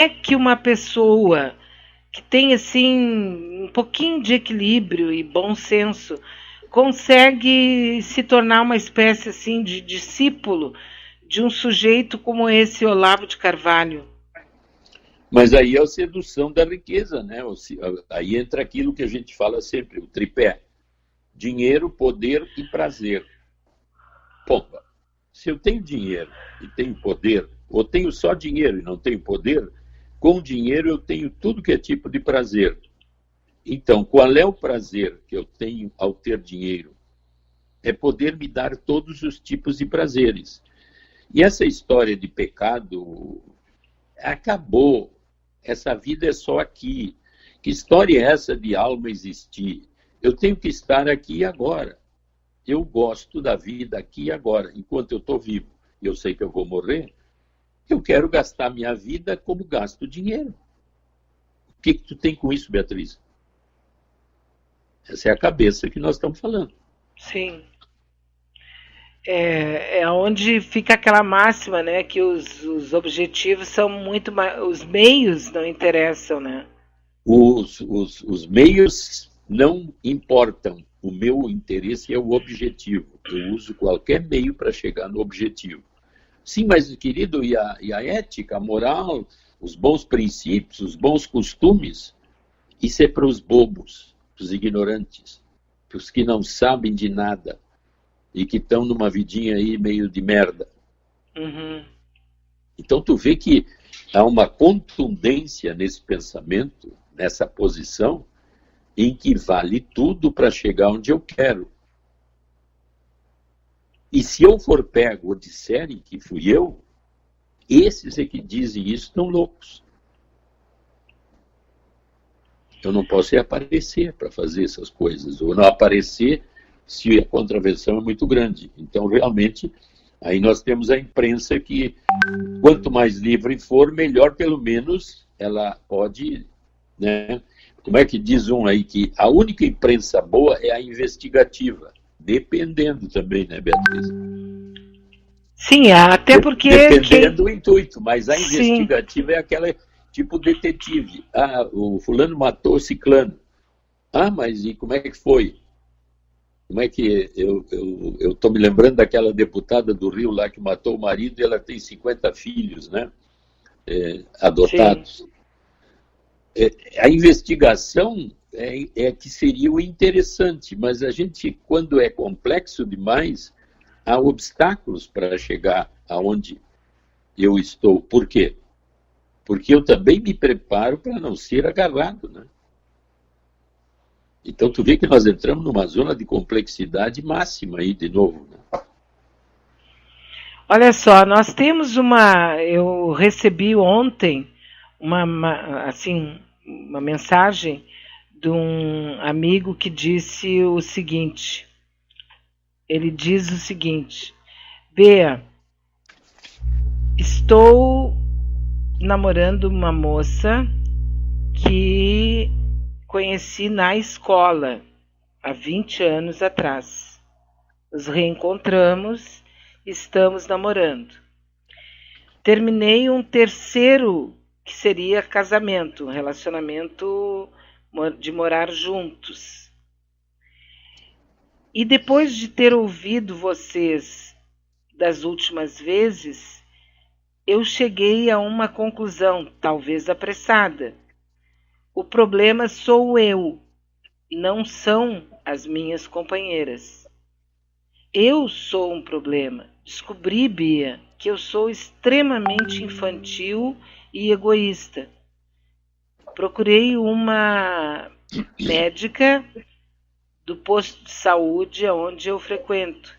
é que uma pessoa que tem assim um pouquinho de equilíbrio e bom senso consegue se tornar uma espécie assim de discípulo de um sujeito como esse Olavo de Carvalho? Mas aí é a sedução da riqueza, né? Aí entra aquilo que a gente fala sempre, o tripé: dinheiro, poder e prazer. Pomba, se eu tenho dinheiro e tenho poder, ou tenho só dinheiro e não tenho poder, com dinheiro eu tenho tudo que é tipo de prazer. Então, qual é o prazer que eu tenho ao ter dinheiro? É poder me dar todos os tipos de prazeres. E essa história de pecado acabou. Essa vida é só aqui. Que história é essa de alma existir? Eu tenho que estar aqui e agora. Eu gosto da vida aqui e agora. Enquanto eu estou vivo e eu sei que eu vou morrer, eu quero gastar minha vida como gasto dinheiro. O que tu tem com isso, Beatriz? Essa é a cabeça que nós estamos falando. Sim. É onde fica aquela máxima, né, que os objetivos são muito mais, os meios não interessam, né? Os meios não importam. O meu interesse é o objetivo. Eu uso qualquer meio para chegar no objetivo. Sim, mas, querido, e a ética, a moral, os bons princípios, os bons costumes? Isso é para os bobos, para os ignorantes, para os que não sabem de nada e que estão numa vidinha aí meio de merda. Uhum. Então tu vê que há uma contundência nesse pensamento, nessa posição, em que vale tudo para chegar onde eu quero. E se eu for pego ou disserem que fui eu, esses é que dizem isso estão loucos. Eu não posso aparecer para fazer essas coisas, ou não aparecer se a contravenção é muito grande. Então, realmente, aí nós temos a imprensa que, quanto mais livre for, melhor, pelo menos, ela pode, né? Como é que diz um aí que a única imprensa boa é a investigativa? Dependendo também, né, Beatriz? Sim, até porque... Dependendo do intuito, mas a Sim. investigativa é aquela tipo detetive. Ah, o fulano matou o ciclano. Ah, mas e como é que foi? Como é que eu estou me lembrando daquela deputada do Rio lá que matou o marido e ela tem 50 filhos, né? Adotados. A investigação é que seria o interessante, mas a gente, quando é complexo demais, há obstáculos para chegar aonde eu estou. Por quê? Porque eu também me preparo para não ser agarrado, né? Então, tu vê que nós entramos numa zona de complexidade máxima aí, de novo. Né? Olha só, nós temos eu recebi ontem uma mensagem de um amigo que disse o seguinte. Ele diz o seguinte: Bea, estou namorando uma moça que conheci na escola, há 20 anos atrás. Nos reencontramos, estamos namorando. Terminei um terceiro, que seria casamento, um relacionamento de morar juntos. E depois de ter ouvido vocês das últimas vezes, eu cheguei a uma conclusão, talvez apressada. O problema sou eu, não são as minhas companheiras. Eu sou um problema. Descobri, Bia, que eu sou extremamente infantil e egoísta. Procurei uma médica do posto de saúde onde eu frequento.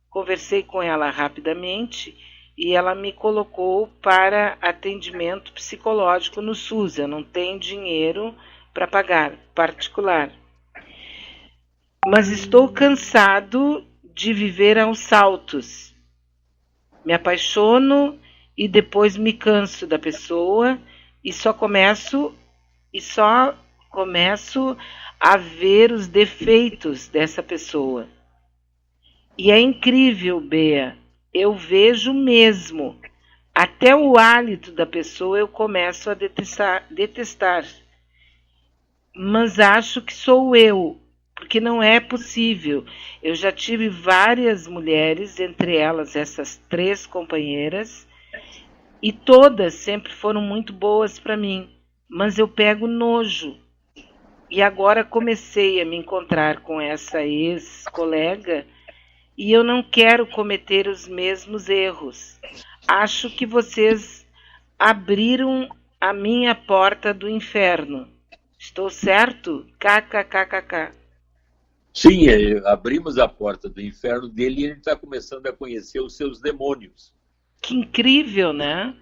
Conversei com ela rapidamente e ela me colocou para atendimento psicológico no SUS. Eu não tenho dinheiro para pagar particular. Mas estou cansado de viver aos saltos. Me apaixono e depois me canso da pessoa e só começo a ver os defeitos dessa pessoa. E é incrível, Bea, eu vejo mesmo, Até o hálito da pessoa eu começo a detestar. Mas acho que sou eu, porque não é possível. Eu já tive várias mulheres, entre elas essas 3 companheiras, e todas sempre foram muito boas para mim, mas eu pego nojo. E agora comecei a me encontrar com essa ex-colega e eu não quero cometer os mesmos erros. Acho que vocês abriram a minha porta do inferno. Estou certo? KKKKK. Sim, abrimos a porta do inferno dele e ele está começando a conhecer os seus demônios. Que incrível, né?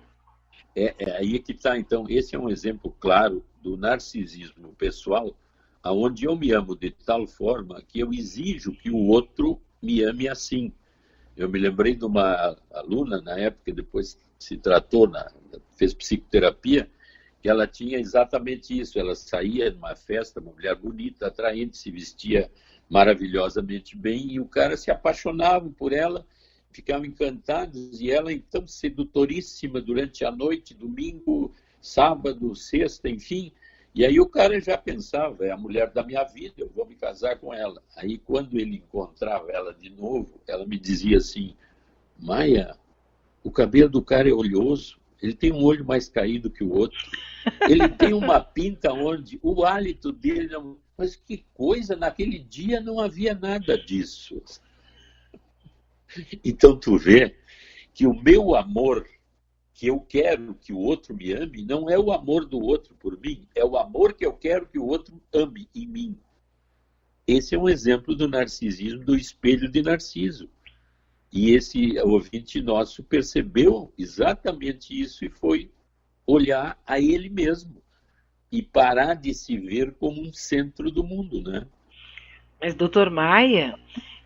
É aí que está. Então, esse é um exemplo claro do narcisismo pessoal, aonde eu me amo de tal forma que eu exijo que o outro me ame assim. Eu me lembrei de uma aluna, na época, depois se tratou, fez psicoterapia, que ela tinha exatamente isso. Ela saía de uma festa, uma mulher bonita, atraente, se vestia maravilhosamente bem, e o cara se apaixonava por ela, ficavam encantados, e ela, então, sedutoríssima durante a noite, domingo, sábado, sexta, enfim. E aí o cara já pensava, é a mulher da minha vida, eu vou me casar com ela. Aí quando ele encontrava ela de novo, ela me dizia assim: Maia, o cabelo do cara é oleoso, ele tem um olho mais caído que o outro, ele tem uma pinta onde o hálito dele não... Mas que coisa, naquele dia não havia nada disso. Então tu vê que o meu amor, que eu quero que o outro me ame, não é o amor do outro por mim, é o amor que eu quero que o outro ame em mim. Esse é um exemplo do narcisismo, do espelho de Narciso. E esse ouvinte nosso percebeu exatamente isso e foi olhar a ele mesmo e parar de se ver como um centro do mundo, né? Mas, doutor Maia,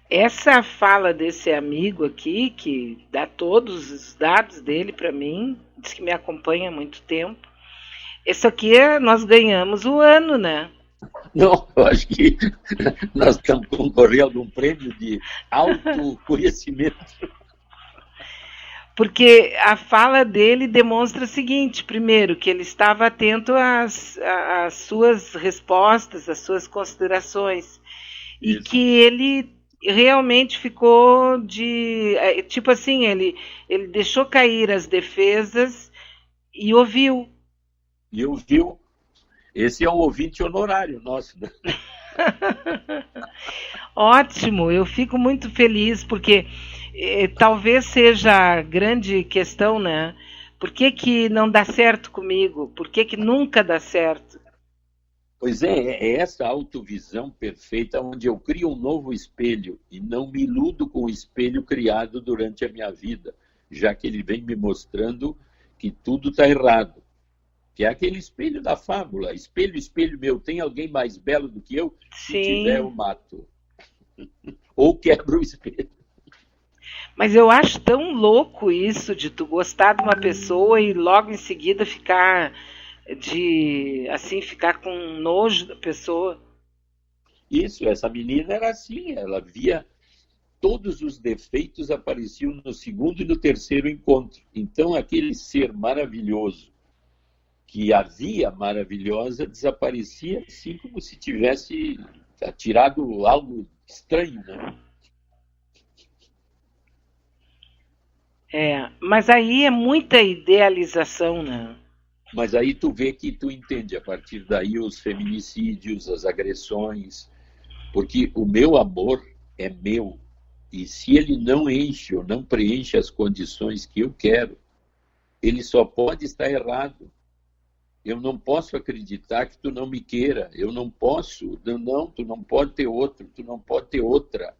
essa fala desse amigo aqui, que dá todos os dados dele para mim, diz que me acompanha há muito tempo, isso aqui nós ganhamos o ano, né? Não, eu acho que nós estamos concorrendo a um prêmio de autoconhecimento. Porque a fala dele demonstra o seguinte: primeiro, que ele estava atento às suas respostas, às suas considerações, e que ele realmente ficou tipo assim, ele deixou cair as defesas e ouviu. E ouviu. Esse é um ouvinte honorário nosso, né? Ótimo, eu fico muito feliz, porque talvez seja a grande questão, né? Por que não dá certo comigo? Por que nunca dá certo? Pois é essa autovisão perfeita onde eu crio um novo espelho e não me iludo com o espelho criado durante a minha vida, já que ele vem me mostrando que tudo está errado. Que é aquele espelho da fábula. Espelho, espelho meu, tem alguém mais belo do que eu? Sim. Se tiver, eu mato. Ou quebro o espelho. Mas eu acho tão louco isso de tu gostar de uma pessoa e logo em seguida ficar com nojo da pessoa. Isso, essa menina era assim, ela via todos os defeitos apareciam no segundo e no terceiro encontro. Então aquele ser maravilhoso que havia maravilhosa desaparecia assim como se tivesse tirado algo estranho, né? Mas aí é muita idealização, né? Mas aí tu vê que tu entende a partir daí os feminicídios, as agressões, porque o meu amor é meu, e se ele não enche ou não preenche as condições que eu quero, ele só pode estar errado. Eu não posso acreditar que tu não me queira. Eu não posso. Não, tu não pode ter outro. Tu não pode ter outra.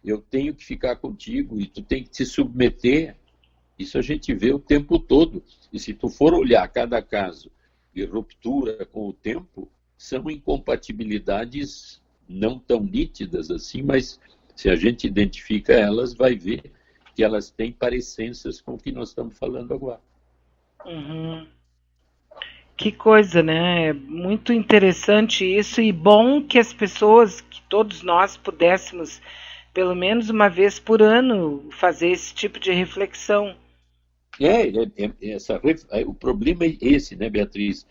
Eu tenho que ficar contigo e tu tem que te submeter. Isso a gente vê o tempo todo. E se tu for olhar cada caso de ruptura com o tempo, são incompatibilidades não tão nítidas assim, mas se a gente identifica elas, vai ver que elas têm parecências com o que nós estamos falando agora. Uhum. Que coisa, né? É muito interessante isso e bom que as pessoas, que todos nós pudéssemos, pelo menos uma vez por ano, fazer esse tipo de reflexão. O problema é esse, né, Beatriz?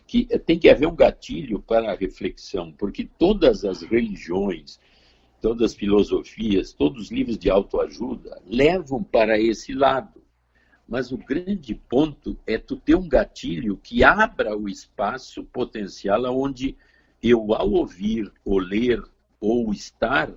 Que tem que haver um gatilho para a reflexão, porque todas as religiões, todas as filosofias, todos os livros de autoajuda levam para esse lado. Mas o grande ponto é tu ter um gatilho que abra o espaço potencial onde eu, ao ouvir, ou ler, ou estar,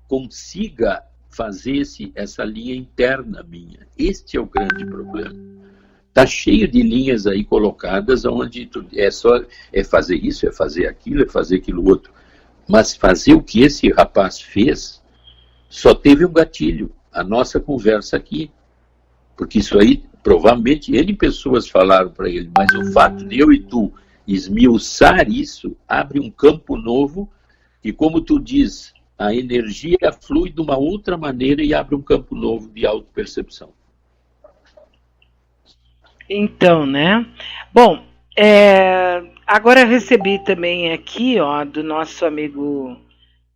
consiga fazer essa linha interna minha. Este é o grande problema. Está cheio de linhas aí colocadas onde é fazer isso, é fazer aquilo outro. Mas fazer o que esse rapaz fez, só teve um gatilho, a nossa conversa aqui. Porque isso aí, provavelmente, N pessoas falaram para ele, mas o fato de eu e tu esmiuçar isso, abre um campo novo, e como tu diz, a energia flui de uma outra maneira e abre um campo novo de autopercepção. Então, né? Bom, agora eu recebi também aqui, do nosso amigo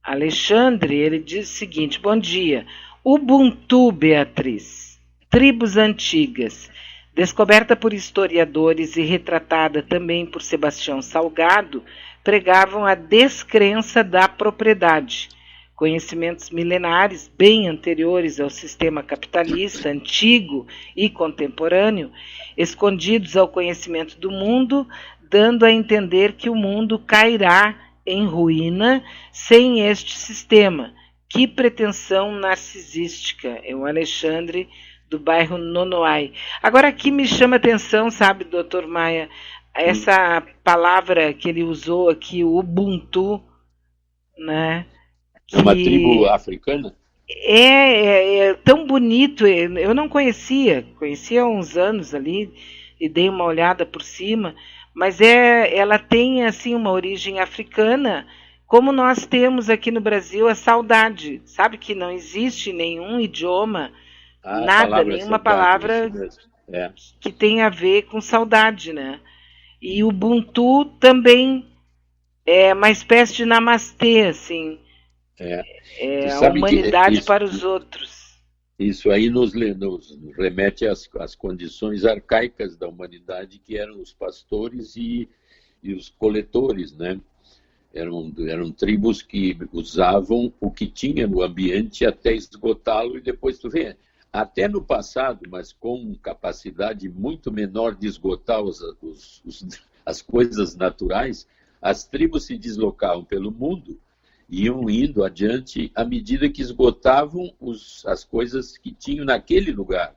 Alexandre, ele diz o seguinte: bom dia, Ubuntu, Beatriz, tribos antigas, descoberta por historiadores e retratada também por Sebastião Salgado, pregavam a descrença da propriedade. Conhecimentos milenares, bem anteriores ao sistema capitalista, antigo e contemporâneo, escondidos ao conhecimento do mundo, dando a entender que o mundo cairá em ruína sem este sistema. Que pretensão narcisística! É o Alexandre, do bairro Nonoai. Agora aqui me chama a atenção, sabe, doutor Maia, essa palavra que ele usou aqui, Ubuntu, né? É uma tribo africana? É tão bonito, eu não conhecia há uns anos ali, e dei uma olhada por cima, mas ela tem assim uma origem africana, como nós temos aqui no Brasil a saudade, sabe que não existe nenhum idioma, nada, nenhuma palavra que tenha a ver com saudade, né? E o Ubuntu também é uma espécie de namastê, assim, a humanidade para os outros. Isso aí nos remete às condições arcaicas da humanidade, que eram os pastores e os coletores, né? Eram tribos que usavam o que tinha no ambiente até esgotá-lo, e depois tu vê, até no passado, mas com capacidade muito menor de esgotar as coisas naturais, as tribos se deslocavam pelo mundo, iam indo adiante à medida que esgotavam as coisas que tinham naquele lugar.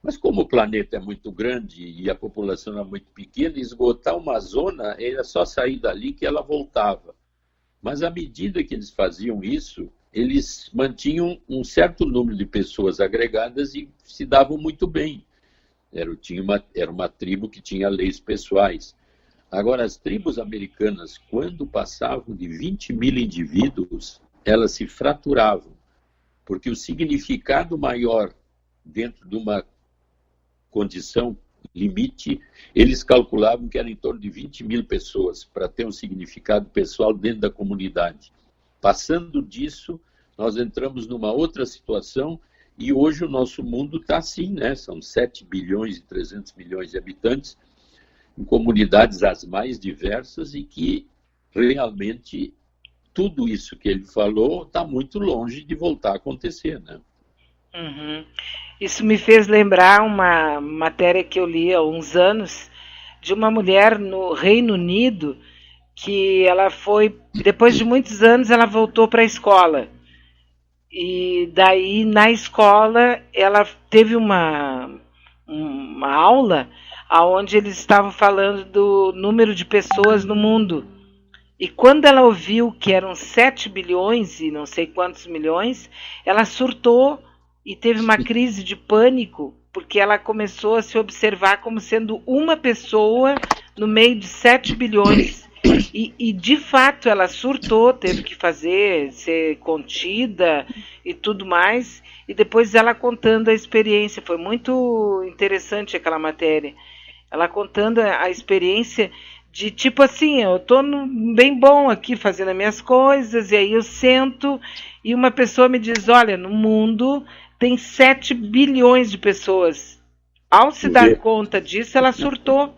Mas como o planeta é muito grande e a população é muito pequena, esgotar uma zona era só sair dali que ela voltava. Mas à medida que eles faziam isso, eles mantinham um certo número de pessoas agregadas e se davam muito bem. Era uma tribo que tinha leis pessoais. Agora, as tribos americanas, quando passavam de 20 mil indivíduos, elas se fraturavam, porque o significado maior dentro de uma condição limite, eles calculavam que era em torno de 20 mil pessoas, para ter um significado pessoal dentro da comunidade. Passando disso, nós entramos numa outra situação, e hoje o nosso mundo está assim, né? São 7 bilhões e 300 milhões de habitantes, em comunidades as mais diversas, e que realmente tudo isso que ele falou está muito longe de voltar a acontecer, né? Uhum. Isso me fez lembrar uma matéria que eu li há uns anos de uma mulher no Reino Unido que ela foi, depois de muitos anos, ela voltou para a escola. E daí, na escola, ela teve uma aula onde eles estavam falando do número de pessoas no mundo. E quando ela ouviu que eram 7 bilhões e não sei quantos milhões, ela surtou e teve uma crise de pânico, porque ela começou a se observar como sendo uma pessoa no meio de 7 bilhões. E de fato ela surtou, teve que ser contida e tudo mais. E depois ela contando a experiência, foi muito interessante aquela matéria. Ela contando a experiência de tipo assim, eu tô bem bom aqui fazendo as minhas coisas, e aí eu sento e uma pessoa me diz, olha, no mundo tem 7 bilhões de pessoas. Ao se dar conta disso, ela surtou.